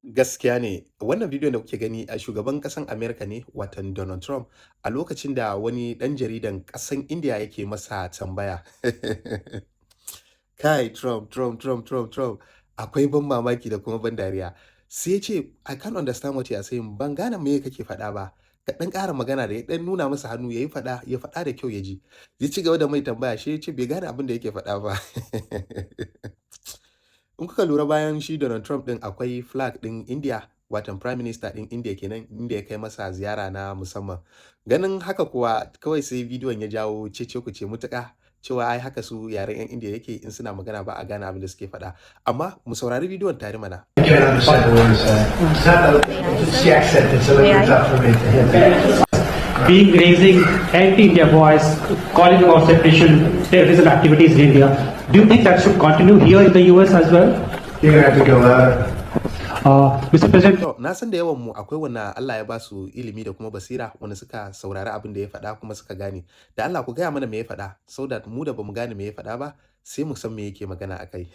Gaskiya ne. Wannan bidiyon da kuke gani a shugaban ƙasan Amerika ne, watan Donald Trump, a lokacin da wani ɗan jaridan ƙasan Indiya yake masa tambaya. Kai Trump, Trump, Trump, Trump, Trump, akwai ban mamaki da kuma ban dariya. Sai ya ce, "I can't understand what you are saying." Ban gane me kake faɗa ba. Ka ɗan ƙara magana da ya ɗan nuna masa hannu ya faɗa da kyau ya ji. Ya ci gaba da mai tambaya, sai ya ce bai gane abin da yake faɗa ba. In kuka lura bayan shi Donald Trump ɗin akwai flag ɗin India, watan Prime Minister ɗin India kenan, inda ya kai masa ziyara na musamman. Ganin haka kuwa kawai sai bidiyon ya jawo cece-kuce mutuƙa, cewa ai haka su yaren 'yan India yake in suna magana ba a gane abin da suke faɗa. Amma mu saurari bidiyon tare mana. I can't understand what he's saying. It's not the accent that's a little bit tough for me to hit. Being raising anti-India voice, calling about separation, terrorism activities in India. Do you think that should continue here in the US as well? You're gonna have to go louder. Mr. President. To, na san da yawan mu akwai wanda Allah ya ba su ilimi da kuma basira wanda suka saurari abin da ya faɗa kuma suka gane. Da Allah ku gaya mana me ya faɗa, so that mu da bamu gane me ya faɗa ba, sai mu san me yake magana akai.